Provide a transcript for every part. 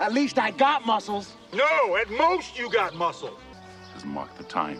At least I got muscles. No, at most you got muscle. Doesn't mark the time.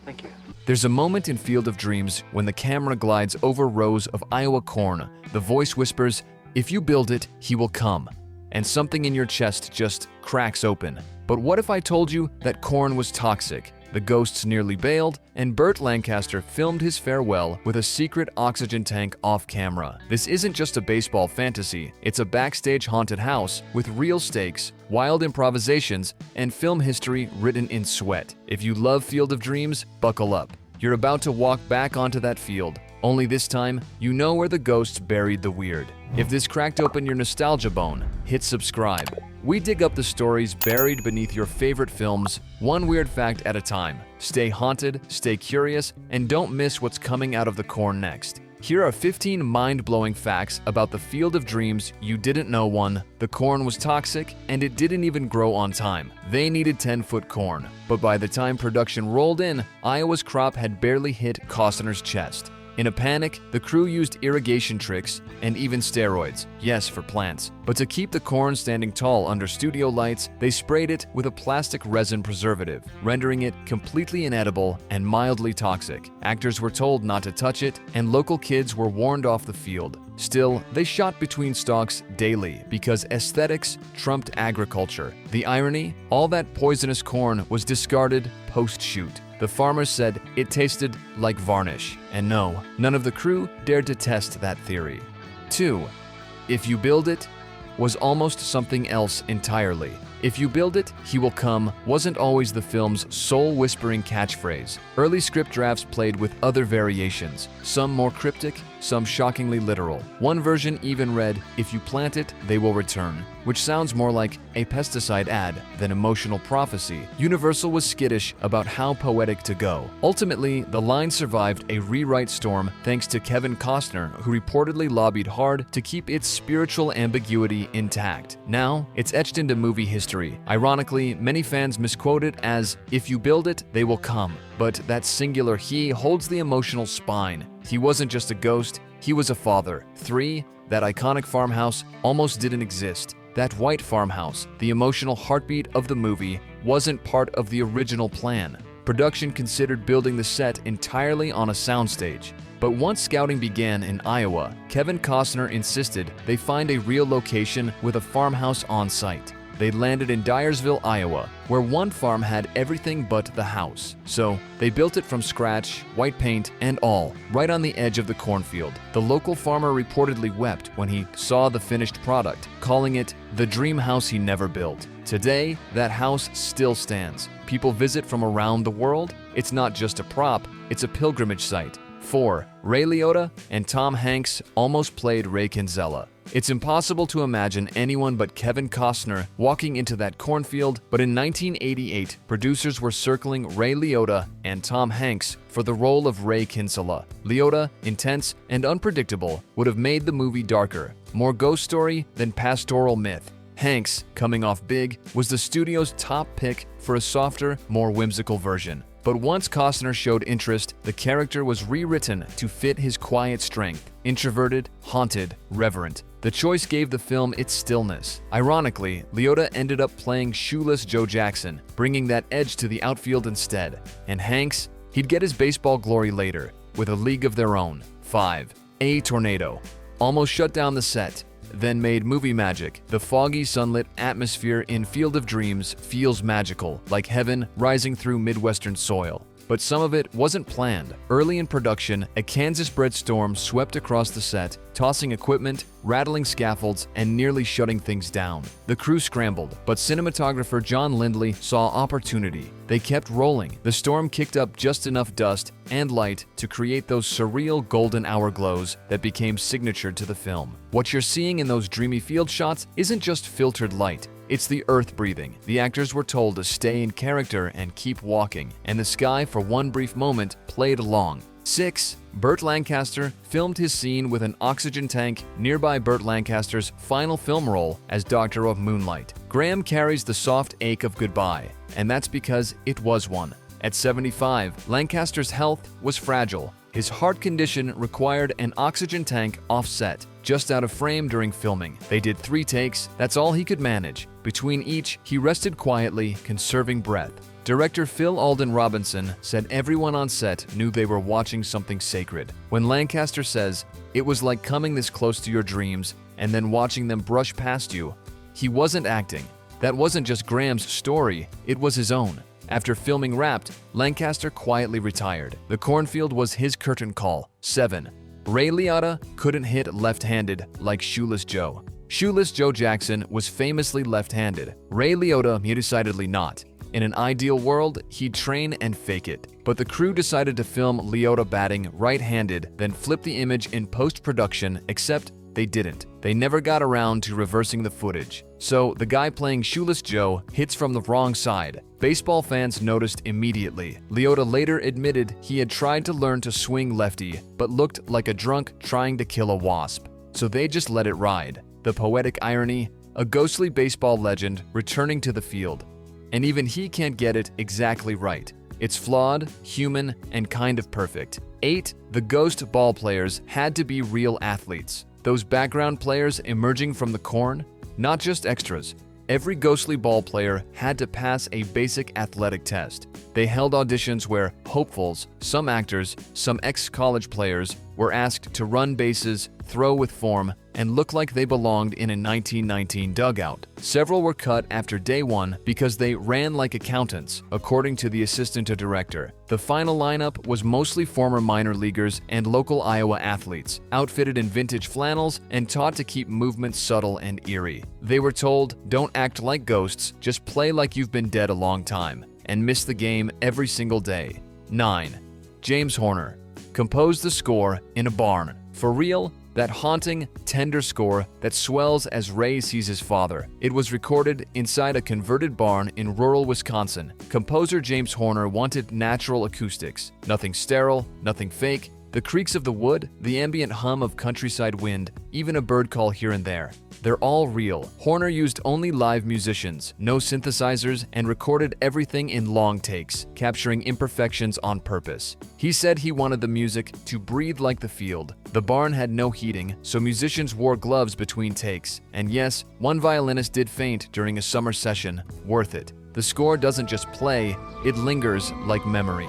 Thank you. There's a moment in Field of Dreams when the camera glides over rows of Iowa corn. The voice whispers, "If you build it, he will come." And something in your chest just cracks open. But what if I told you that corn was toxic? The ghosts nearly bailed, and Burt Lancaster filmed his farewell with a secret oxygen tank off camera. This isn't just a baseball fantasy, it's a backstage haunted house with real stakes, wild improvisations, and film history written in sweat. If you love Field of Dreams, buckle up. You're about to walk back onto that field, only this time, you know where the ghosts buried the weird. If this cracked open your nostalgia bone, hit subscribe. We dig up the stories buried beneath your favorite films, one weird fact at a time. Stay haunted, stay curious, and don't miss what's coming out of the corn next. Here are 15 mind-blowing facts about the Field of Dreams you didn't know. 1. The corn was toxic, and it didn't even grow on time. They needed 10-foot corn, but by the time production rolled in, Iowa's crop had barely hit Costner's chest. In a panic, the crew used irrigation tricks and even steroids, yes, for plants. But to keep the corn standing tall under studio lights, they sprayed it with a plastic resin preservative, rendering it completely inedible and mildly toxic. Actors were told not to touch it, and local kids were warned off the field. Still, they shot between stalks daily because aesthetics trumped agriculture. The irony? All that poisonous corn was discarded post-shoot. The farmers said it tasted like varnish, and no, none of the crew dared to test that theory. 2. If you build it was almost something else entirely. If you build it, he will come wasn't always the film's soul-whispering catchphrase. Early script drafts played with other variations, some more cryptic, some shockingly literal. One version even read, "If you plant it, they will return," which sounds more like a pesticide ad than emotional prophecy. Universal was skittish about how poetic to go. Ultimately, the line survived a rewrite storm thanks to Kevin Costner, who reportedly lobbied hard to keep its spiritual ambiguity intact. Now, it's etched into movie history. Ironically, many fans misquote it as, "If you build it, they will come." But that singular he holds the emotional spine. He wasn't just a ghost, he was a father. 3. That iconic farmhouse almost didn't exist. That white farmhouse, the emotional heartbeat of the movie, wasn't part of the original plan. Production considered building the set entirely on a soundstage. But once scouting began in Iowa, Kevin Costner insisted they find a real location with a farmhouse on site. They landed in Dyersville, Iowa, where one farm had everything but the house. So they built it from scratch, white paint and all, right on the edge of the cornfield. The local farmer reportedly wept when he saw the finished product, calling it the dream house he never built. Today, that house still stands. People visit from around the world. It's not just a prop, it's a pilgrimage site. 4. Ray Liotta and Tom Hanks almost played Ray Kinsella. It's impossible to imagine anyone but Kevin Costner walking into that cornfield, but in 1988, producers were circling Ray Liotta and Tom Hanks for the role of Ray Kinsella. Liotta, intense and unpredictable, would have made the movie darker, more ghost story than pastoral myth. Hanks, coming off big, was the studio's top pick for a softer, more whimsical version. But once Costner showed interest, the character was rewritten to fit his quiet strength. Introverted, haunted, reverent. The choice gave the film its stillness. Ironically, Liotta ended up playing shoeless Joe Jackson, bringing that edge to the outfield instead. And Hanks, he'd get his baseball glory later, with A League of Their Own. 5. A tornado. Almost shut down the set, then made movie magic. The foggy, sunlit atmosphere in Field of Dreams feels magical, like heaven rising through Midwestern soil. But some of it wasn't planned. Early in production, a Kansas-bred storm swept across the set, tossing equipment, rattling scaffolds, and nearly shutting things down. The crew scrambled, but cinematographer John Lindley saw opportunity. They kept rolling. The storm kicked up just enough dust and light to create those surreal golden hour glows that became signature to the film. What you're seeing in those dreamy field shots isn't just filtered light. It's the earth breathing. The actors were told to stay in character and keep walking, and the sky for one brief moment played along. 6. Burt Lancaster filmed his scene with an oxygen tank nearby Burt Lancaster's final film role as Doctor of Moonlight. Graham carries the soft ache of goodbye, and that's because it was one. At 75, Lancaster's health was fragile. His heart condition required an oxygen tank offset, just out of frame during filming. They did 3 takes, that's all he could manage. Between each, he rested quietly, conserving breath. Director Phil Alden Robinson said everyone on set knew they were watching something sacred. When Lancaster says, "It was like coming this close to your dreams and then watching them brush past you," he wasn't acting. That wasn't just Graham's story, it was his own. After filming wrapped, Lancaster quietly retired. The cornfield was his curtain call. 7. Ray Liotta couldn't hit left-handed like Shoeless Joe. Shoeless Joe Jackson was famously left-handed. Ray Liotta decidedly not. In an ideal world, he'd train and fake it. But the crew decided to film Liotta batting right-handed, then flip the image in post-production, except they didn't. They never got around to reversing the footage. So the guy playing Shoeless Joe hits from the wrong side. Baseball fans noticed immediately. Liotta later admitted he had tried to learn to swing lefty, but looked like a drunk trying to kill a wasp. So they just let it ride. The poetic irony, a ghostly baseball legend returning to the field. And even he can't get it exactly right. It's flawed, human, and kind of perfect. 8. The ghost ball players had to be real athletes. Those background players emerging from the corn, not just extras. Every ghostly ball player had to pass a basic athletic test. They held auditions where hopefuls, some actors, some ex-college players were asked to run bases, throw with form, and look like they belonged in a 1919 dugout. Several were cut after day 1 because they ran like accountants, according to the assistant director. The final lineup was mostly former minor leaguers and local Iowa athletes, outfitted in vintage flannels and taught to keep movements subtle and eerie. They were told, "Don't act like ghosts, just play like you've been dead a long time," and miss the game every single day. 9. James Horner composed the score in a barn. For real, that haunting, tender score that swells as Ray sees his father. It was recorded inside a converted barn in rural Wisconsin. Composer James Horner wanted natural acoustics. Nothing sterile, nothing fake. The creaks of the wood, the ambient hum of countryside wind, even a bird call here and there. They're all real. Horner used only live musicians, no synthesizers, and recorded everything in long takes, capturing imperfections on purpose. He said he wanted the music to breathe like the field. The barn had no heating, so musicians wore gloves between takes. And yes, one violinist did faint during a summer session. Worth it. The score doesn't just play, it lingers like memory.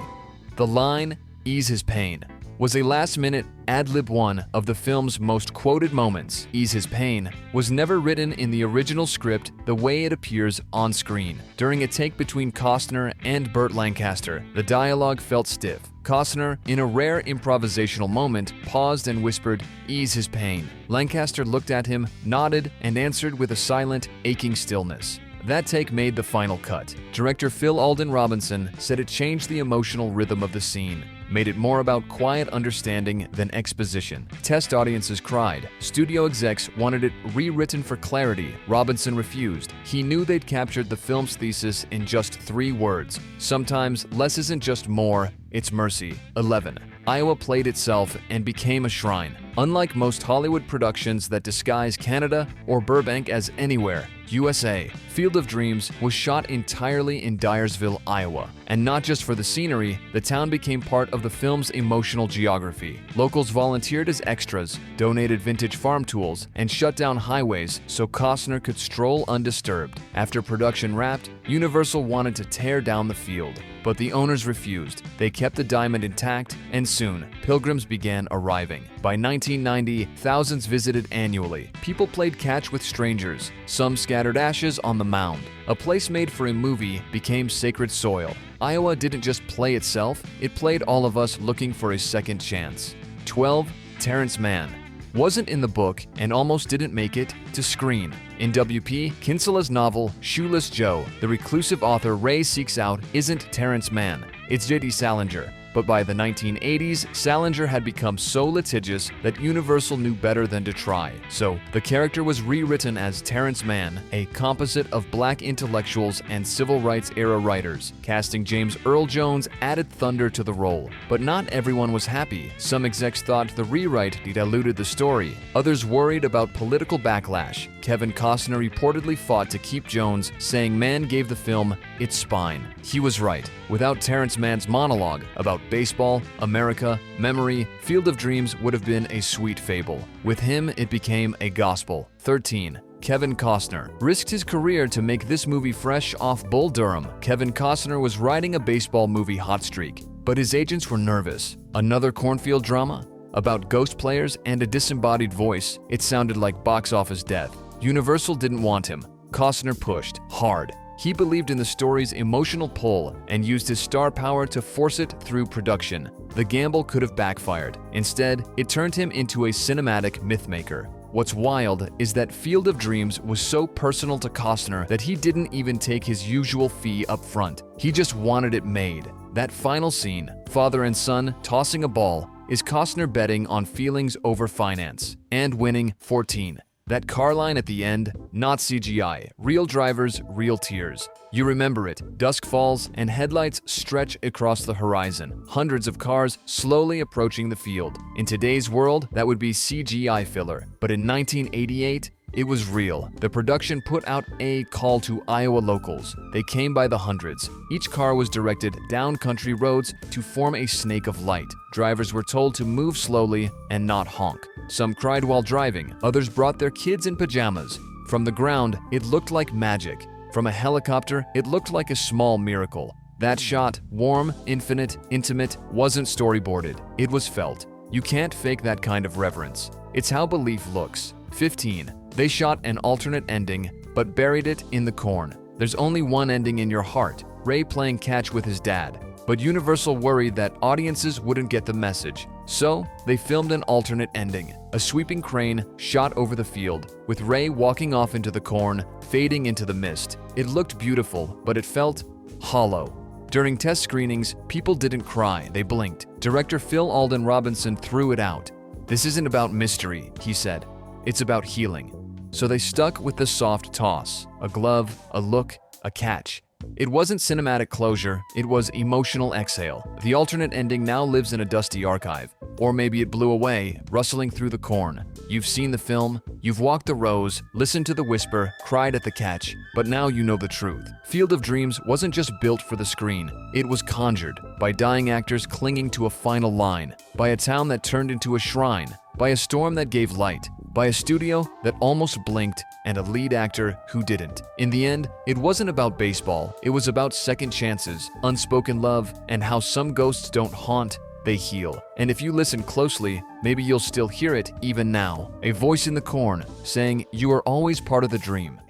The line, "Ease his pain," was a last-minute ad-lib. One of the film's most quoted moments. "Ease his pain" was never written in the original script the way it appears on screen. During a take between Costner and Burt Lancaster, the dialogue felt stiff. Costner, in a rare improvisational moment, paused and whispered, "Ease his pain." Lancaster looked at him, nodded, and answered with a silent, aching stillness. That take made the final cut. Director Phil Alden Robinson said it changed the emotional rhythm of the scene, made it more about quiet understanding than exposition. Test audiences cried. Studio execs wanted it rewritten for clarity. Robinson refused. He knew they'd captured the film's thesis in just 3 words. Sometimes less isn't just more, it's mercy. 11. Iowa played itself and became a shrine. Unlike most Hollywood productions that disguise Canada or Burbank as anywhere, USA, Field of Dreams was shot entirely in Dyersville, Iowa. And not just for the scenery, the town became part of the film's emotional geography. Locals volunteered as extras, donated vintage farm tools, and shut down highways so Costner could stroll undisturbed. After production wrapped, Universal wanted to tear down the field, but the owners refused. They kept the diamond intact, and soon, pilgrims began arriving. By 1990, thousands visited annually. People played catch with strangers. Some scattered ashes on the mound. A place made for a movie became sacred soil. Iowa didn't just play itself, it played all of us looking for a second chance. 12. Terrence Mann wasn't in the book and almost didn't make it to screen. In W.P. Kinsella's novel Shoeless Joe, the reclusive author Ray seeks out isn't Terrence Mann, it's J.D. Salinger. But by the 1980s, Salinger had become so litigious that Universal knew better than to try. So, the character was rewritten as Terrence Mann, a composite of black intellectuals and civil rights-era writers. Casting James Earl Jones added thunder to the role. But not everyone was happy. Some execs thought the rewrite diluted the story. Others worried about political backlash. Kevin Costner reportedly fought to keep Jones, saying Mann gave the film its spine. He was right. Without Terrence Mann's monologue about Baseball, America, memory, Field of Dreams would have been a sweet fable. With him, it became a gospel. 13. Kevin Costner risked his career to make this movie fresh off Bull Durham. Kevin Costner was riding a baseball movie hot streak, but his agents were nervous. Another cornfield drama? About ghost players and a disembodied voice, it sounded like box office death. Universal didn't want him. Costner pushed hard. He believed in the story's emotional pull and used his star power to force it through production. The gamble could have backfired. Instead, it turned him into a cinematic mythmaker. What's wild is that Field of Dreams was so personal to Costner that he didn't even take his usual fee up front. He just wanted it made. That final scene, father and son tossing a ball, is Costner betting on feelings over finance and winning 14. That car line at the end, not CGI, real drivers, real tears. You remember it. Dusk falls and headlights stretch across the horizon. Hundreds of cars slowly approaching the field. In today's world, that would be CGI filler. But in 1988, it was real. The production put out a call to Iowa locals. They came by the hundreds. Each car was directed down country roads to form a snake of light. Drivers were told to move slowly and not honk. Some cried while driving. Others brought their kids in pajamas. From the ground, it looked like magic. From a helicopter, it looked like a small miracle. That shot, warm, infinite, intimate, wasn't storyboarded. It was felt. You can't fake that kind of reverence. It's how belief looks. 15. They shot an alternate ending, but buried it in the corn. There's only one ending in your heart, Ray playing catch with his dad. But Universal worried that audiences wouldn't get the message. So, they filmed an alternate ending. A sweeping crane shot over the field, with Ray walking off into the corn, fading into the mist. It looked beautiful, but it felt hollow. During test screenings, people didn't cry, they blinked. Director Phil Alden Robinson threw it out. "This isn't about mystery," he said. "It's about healing." So they stuck with the soft toss, a glove, a look, a catch. It wasn't cinematic closure, it was emotional exhale. The alternate ending now lives in a dusty archive. Or maybe it blew away, rustling through the corn. You've seen the film, you've walked the rows, listened to the whisper, cried at the catch, but now you know the truth. Field of Dreams wasn't just built for the screen, it was conjured by dying actors clinging to a final line, by a town that turned into a shrine, by a storm that gave light, by a studio that almost blinked, and a lead actor who didn't. In the end, it wasn't about baseball, it was about second chances, unspoken love, and how some ghosts don't haunt, they heal. And if you listen closely, maybe you'll still hear it even now. A voice in the corn saying, "You are always part of the dream."